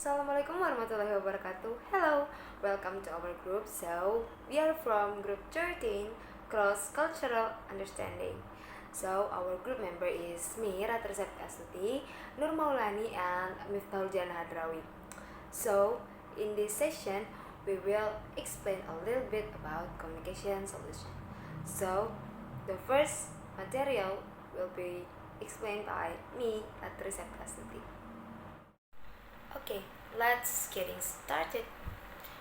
Assalamualaikum warahmatullahi wabarakatuh. Hello, welcome to our group. So, we are from group 13, Cross Cultural Understanding. So, our group member is me, Ratri, Septi, Astuty, Nur Maulani, and Miftahul Jannah. So, in this session, we will explain a little bit about communication solution. So, the first material will be explained by me, Ratri, Septi, Astuty. Okay, let's getting started.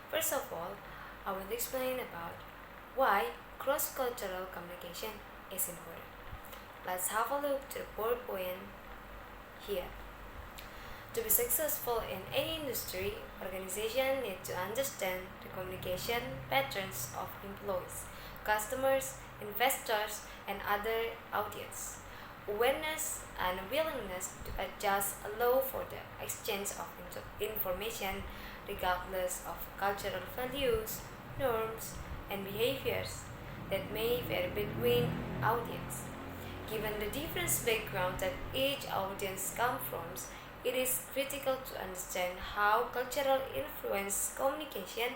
First of all, I will explain about why cross-cultural communication is important. Let's have a look to the PowerPoint here. To be successful in any industry, organizations need to understand the communication patterns of employees, customers, investors, and other audience. Awareness and willingness to adjust allow for the exchange of information regardless of cultural values, norms, and behaviors that may vary between audience. Given the different backgrounds that each audience comes from, it is critical to understand how cultural influence communication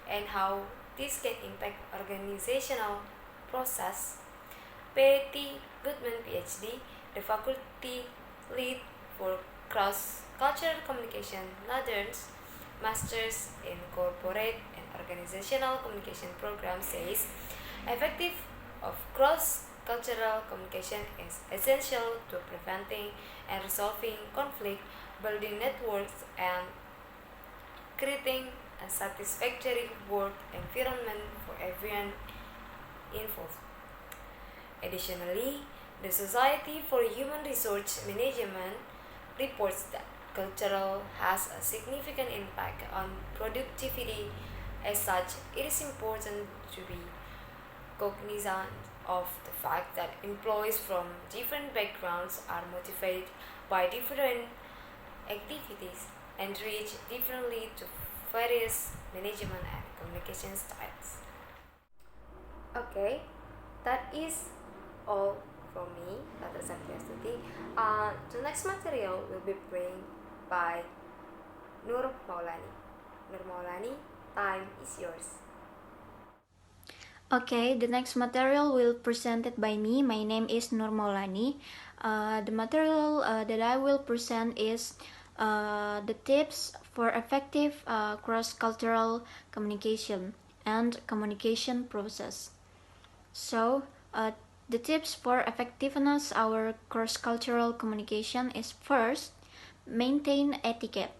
and how this can impact organizational process. Patty Goodman, PhD, the faculty lead for cross-cultural communication, Northern's Masters in Corporate and Organizational Communication program says, effective of cross-cultural communication is essential to preventing and resolving conflict, building networks, and creating a satisfactory work environment for everyone involved. Additionally, the Society for Human Resource Management reports that cultural has a significant impact on productivity. As such, it is important to be cognizant of the fact that employees from different backgrounds are motivated by different activities and reach differently to various management and communication styles. Okay, that is all from me, Dr. Septi. The next material will be brought by Nur Maulani. Nur Maulani, time is yours. Okay, the next material will presented by me. My name is Nur Maulani. The material that I will present is the tips for effective cross-cultural communication and communication process. So, the tips for effectiveness our cross-cultural communication is first, maintain etiquette.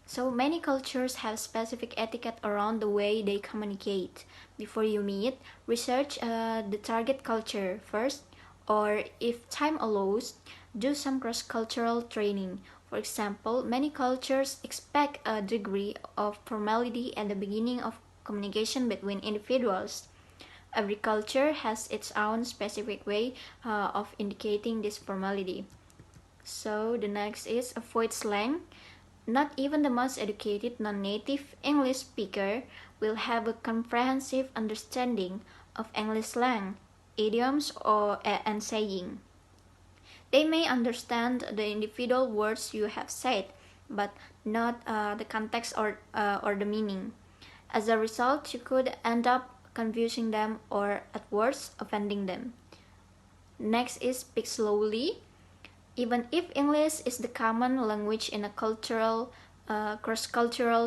So many cultures have specific etiquette around the way they communicate. Before you meet, research the target culture first, or if time allows, do some cross-cultural training. For example, many cultures expect a degree of formality at the beginning of communication between individuals. Every culture has its own specific way of indicating this formality. So the next is avoid slang. Not even the most educated non-native English speaker will have a comprehensive understanding of English slang, idioms, and saying. They may understand the individual words you have said, but not the context or the meaning. As a result, you could end up confusing them or at worst offending them. Next is speak slowly. Even if English is the common language in a cross-cultural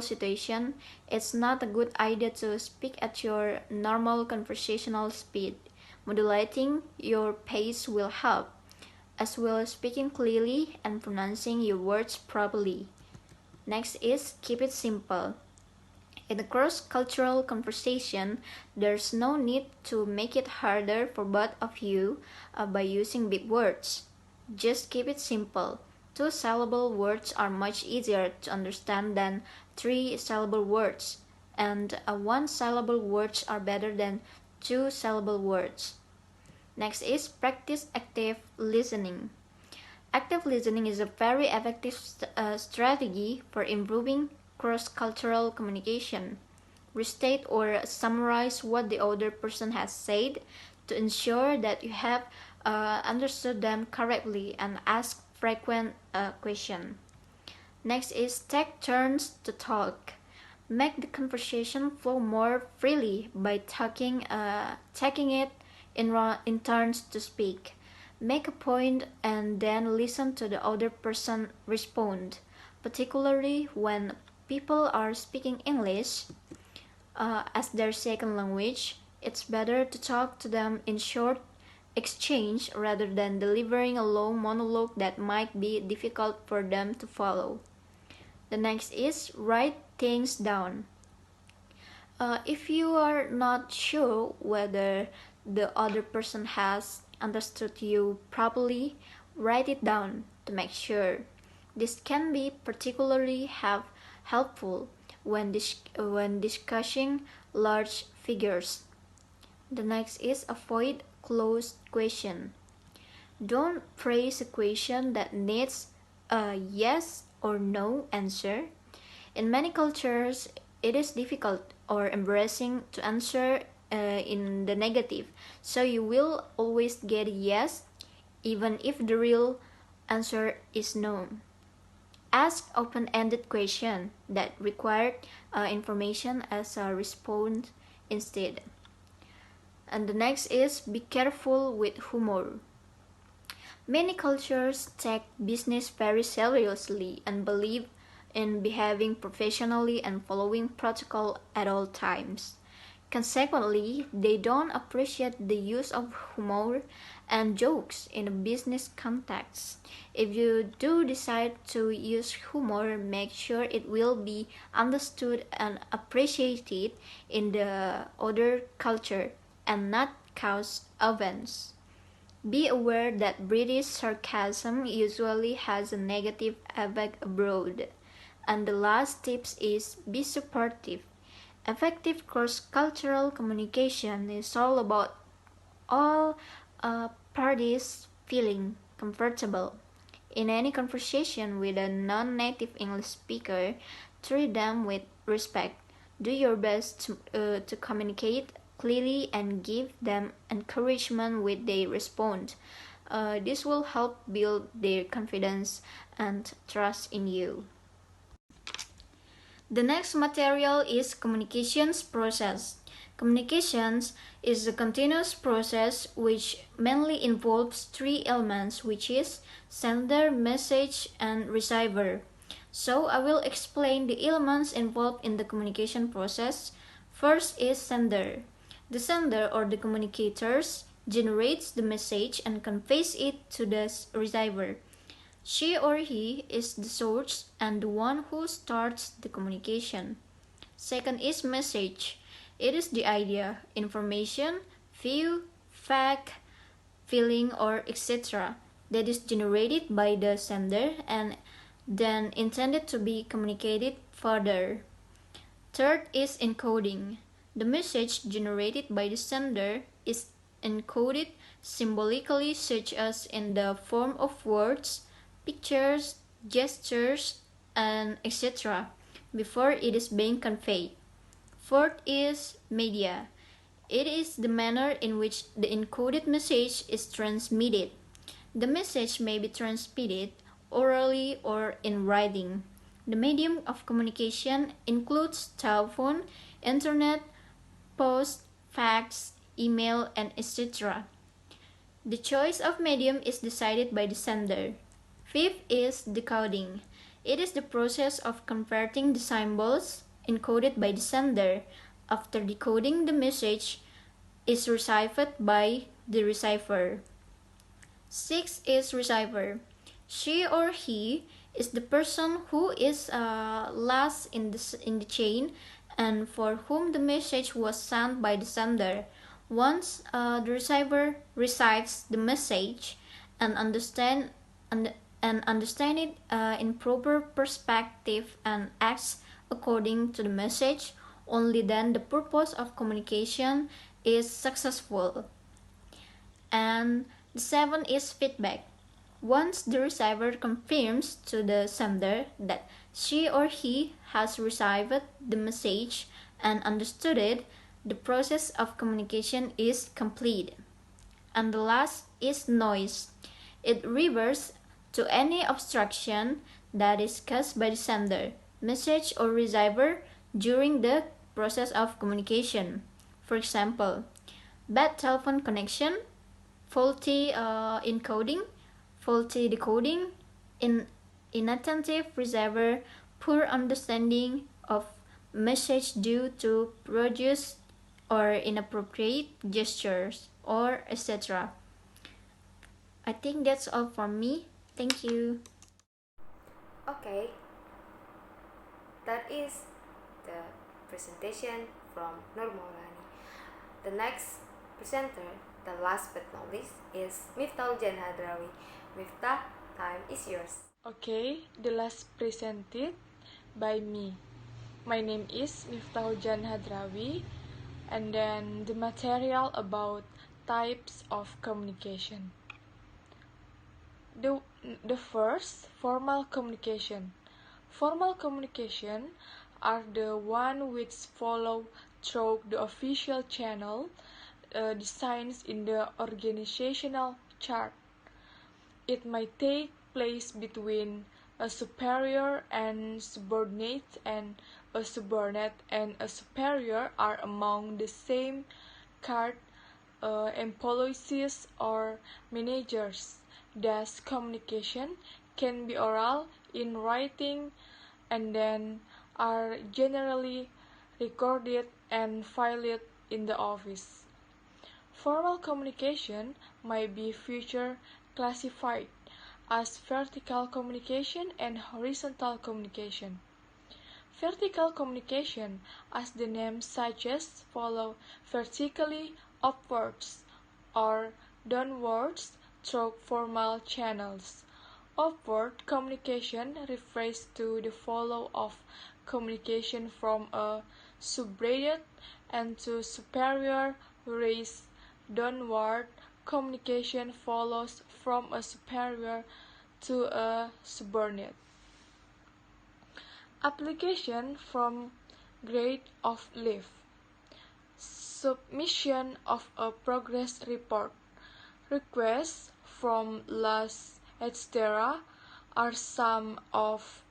situation, it's not a good idea to speak at your normal conversational speed. Modulating your pace will help, as well as speaking clearly and pronouncing your words properly. Next is keep it simple. In a cross-cultural conversation, there's no need to make it harder for both of you by using big words. Just keep it simple. Two-syllable words are much easier to understand than three-syllable words, and one-syllable words are better than two-syllable words. Next is practice active listening. Active listening is a very effective strategy for improving cross-cultural communication. Restate or summarize what the other person has said to ensure that you have understood them correctly and ask frequent questions. Next is take turns to talk. Make the conversation flow more freely by taking it in turns to speak. Make a point and then listen to the other person respond, particularly when people are speaking English as their second language. It's better to talk to them in short exchange rather than delivering a long monologue that might be difficult for them to follow. The next is write things down. If you are not sure whether the other person has understood you properly, write it down to make sure. This can be particularly helpful when discussing large figures. The next is avoid closed question. Don't phrase a question that needs a yes or no answer. In many cultures, it is difficult or embarrassing to answer in the negative, so you will always get a yes, even if the real answer is no. Ask open-ended questions that require information as a response instead. And the next is be careful with humor. Many cultures take business very seriously and believe in behaving professionally and following protocol at all times. Consequently, they don't appreciate the use of humor and jokes in a business context. If you do decide to use humor, make sure it will be understood and appreciated in the other culture and not cause offense. Be aware that British sarcasm usually has a negative effect abroad. And the last tips is be supportive. Effective cross-cultural communication is all about all parties feeling comfortable. In any conversation with a non-native English speaker, treat them with respect. Do your best to communicate clearly and give them encouragement when they respond. This will help build their confidence and trust in you. The next material is communications process. Communications is a continuous process which mainly involves three elements, which is sender, message, and receiver. So I will explain the elements involved in the communication process. First is sender. The sender or the communicators generates the message and conveys it to the receiver. She or he is the source and the one who starts the communication. Second is message. It is the idea, information, view, fact, feeling, or etc. that is generated by the sender and then intended to be communicated further. Third is encoding. The message generated by the sender is encoded symbolically, such as in the form of words, pictures, gestures, and etc. before it is being conveyed. Fourth is media. It is the manner in which the encoded message is transmitted. The message may be transmitted orally or in writing. The medium of communication includes telephone, internet, post, fax, email, and etc. The choice of medium is decided by the sender. Fifth is decoding. It is the process of converting the symbols encoded by the sender. After decoding, the message is received by the receiver. Sixth is receiver. She or he is the person who is last in the chain and for whom the message was sent by the sender. Once the receiver receives the message and understand it in proper perspective and acts according to the message, only then the purpose of communication is successful. And the seventh is feedback. Once the receiver confirms to the sender that she or he has received the message and understood it, the process of communication is complete. And the last is noise. It refers to any obstruction that is caused by the sender, message, or receiver during the process of communication. For example, bad telephone connection, faulty encoding, faulty decoding, inattentive receiver, poor understanding of message due to produce or inappropriate gestures, or etc. I think that's all from me. Thank you. Okay, that is the presentation from Nur Maulani. The next presenter, the last but not least, is Miftahul Jannah. Miftah, time is yours. Okay, the last presented by me. My name is Miftahul Jannah, and then the material about types of communication. The first, formal communication. Formal communication are the one which follow through the official channel designs in the organizational chart. It might take place between a superior and subordinate, and a subordinate and a superior are among the same card employees or managers. Thus, communication can be oral, in writing, and then are generally recorded and filed in the office. Formal communication might be further classified as vertical communication and horizontal communication. Vertical communication, as the name suggests, follow vertically upwards or downwards through formal channels. Upward communication refers to the flow of communication from a subordinate and to superior, whereas downward communication follows from a superior to a subordinate. Application from grade of leave. Submission of a progress report. Requests from last, etc. are some of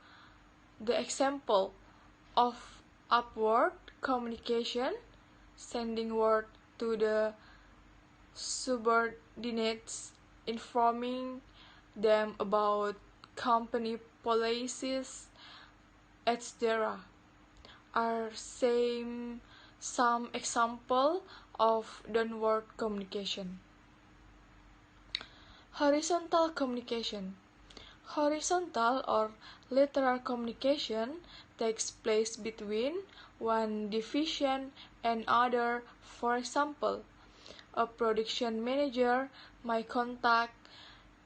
the example of upward communication, sending word to the subordinates, informing them about company policies, etc. are some example of downward communication. Horizontal communication. Horizontal or lateral communication takes place between one division and other. For example, a production manager might contact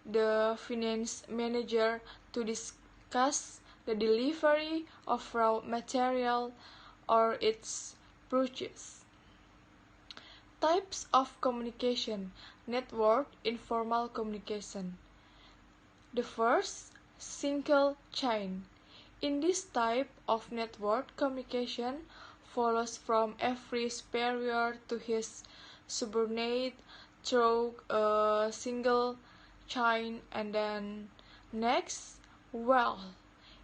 the finance manager to discuss the delivery of raw material or its purchase. Types of communication. Network informal communication. The first, single chain. In this type of network, communication follows from every superior to his subordinate through a single chain, and then next,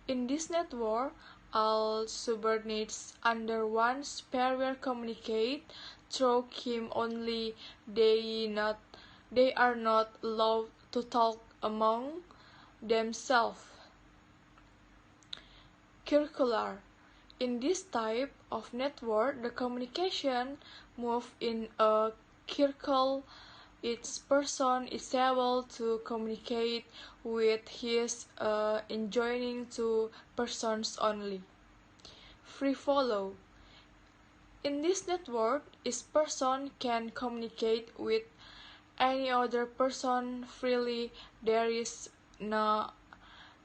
in this network, all subordinates under one superior communicate through him only. They are not allowed to talk among themselves. Circular. In this type of network, the communication moves in a circle. Each person is able to communicate with his adjoining two persons only. Free flow. In this network, each person can communicate with any other person freely. There is no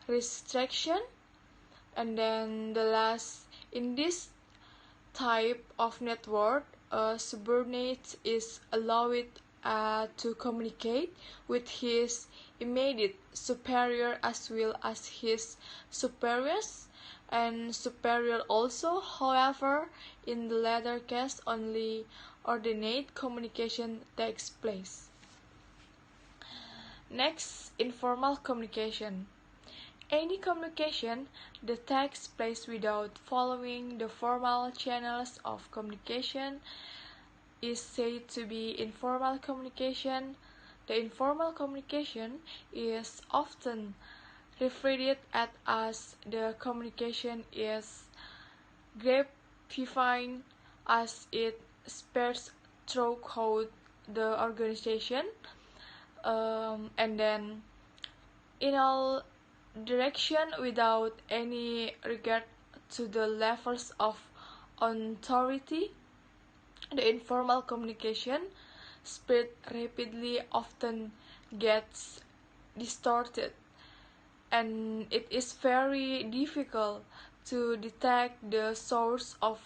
restriction. And then the last, in this type of network, a subordinate is allowed to communicate with his immediate superior as well as his superiors and superior also. However, in the latter case, only ordinate communication takes place. Next, informal communication. Any communication that takes place without following the formal channels of communication is said to be informal communication. The informal communication is often referred at as the communication is gratifying as it spreads throughout the organization, and then in all direction without any regard to the levels of authority. The informal communication spread rapidly often gets distorted, and it is very difficult to detect the source of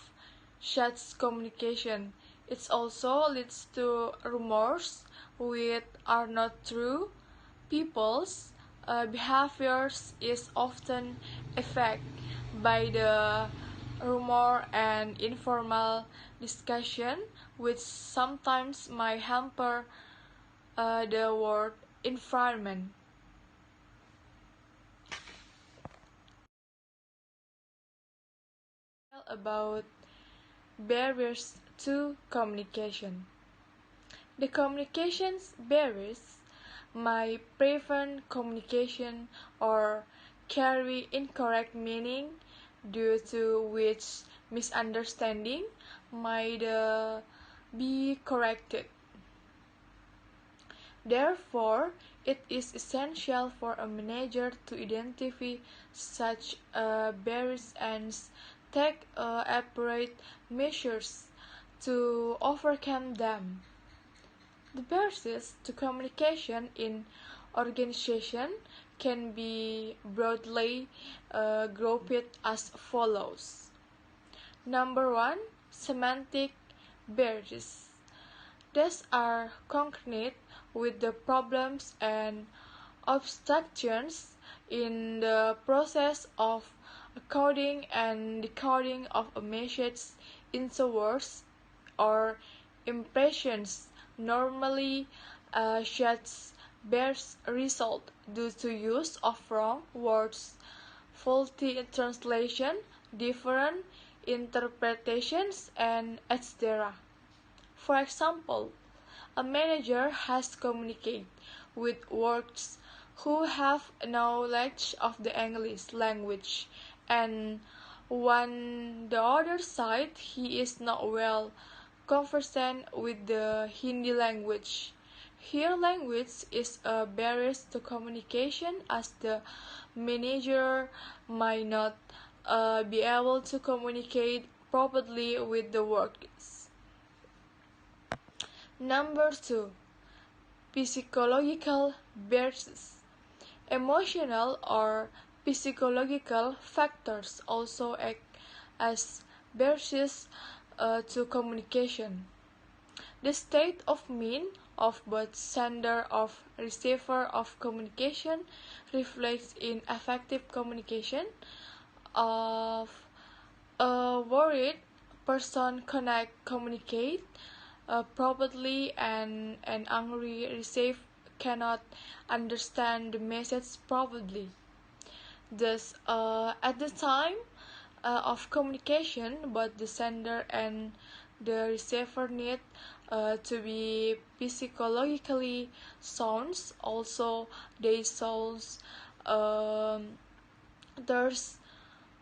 such communication. It also leads to rumors which are not true. People's behaviors is often affected by the rumor and informal discussion, which sometimes might hamper the work environment. About barriers to communication. The communications barriers might prevent communication or carry incorrect meaning, due to which misunderstanding might be corrected. Therefore, it is essential for a manager to identify such barriers and take appropriate measures to overcome them. The barriers to communication in organization can be broadly grouped as follows. Number one, semantic barriers. These are concerned with the problems and obstructions in the process of encoding and decoding of a message into words or impressions. Normally, such barriers result due to use of wrong words, faulty translation, different interpretations, and etc. For example, a manager has to communicate with workers who have knowledge of the English language, and on the other side he is not well conversant with the Hindi language. Here language is a barrier to communication, as the manager might not be able to communicate properly with the workers. Number two, psychological barriers. Emotional or psychological factors also act as barriers to communication. The state of mind of both sender of receiver of communication reflects in effective communication. Of a worried person communicate properly, and an angry receiver cannot understand the message properly. Thus, at the time of communication, both the sender and the receiver need to be psychologically sound. Also, they should thus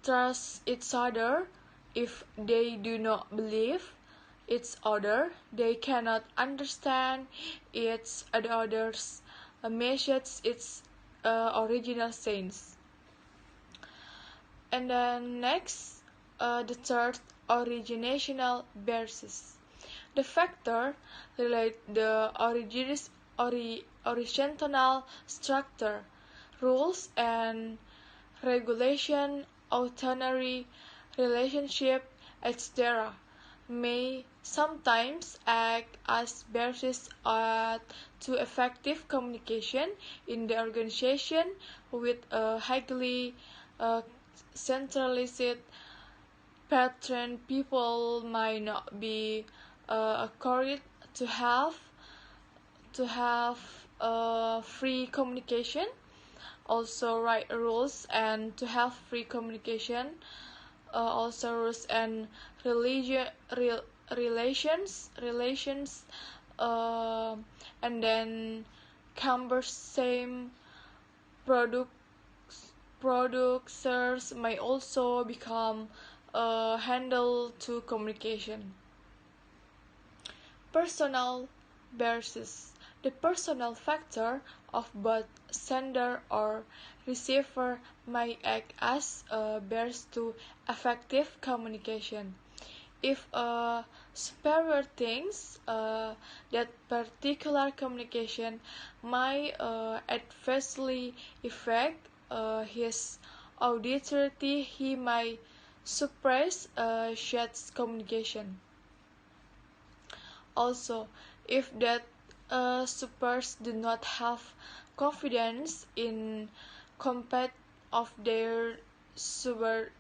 trust each other. If they do not believe each other, they cannot understand each other's message, its original sense. And then next, the third, originational barriers. The factor relate the horizontal structure, rules and regulation, autonomy, relationship, etc. may sometimes act as barriers to effective communication in the organization. With a highly centralized pattern, people might not be encouraged to have free communication. also write rules and to have free communication, also rules and religion relations, uh, and then cumbersome producers may also become a handle to communication. Personal biases. The personal factor of both sender or receiver may act as a bias to effective communication. If a superior thinks that particular communication might adversely affect his auditory, he might suppress such communication. Also, if that supers do not have confidence in compet of their subordinates,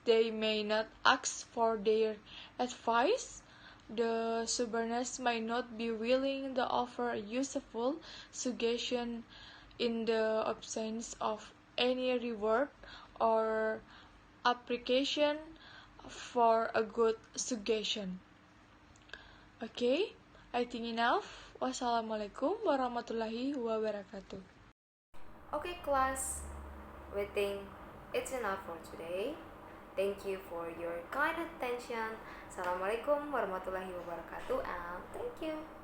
they may not ask for their advice. The subordinates may not be willing to offer a useful suggestion in the absence of any reward or application for a good suggestion. Okay, I think enough. Wassalamualaikum warahmatullahi wabarakatuh. Okay, class, we think it's enough for today. Thank you for your kind attention. Assalamualaikum warahmatullahi wabarakatuh, and thank you.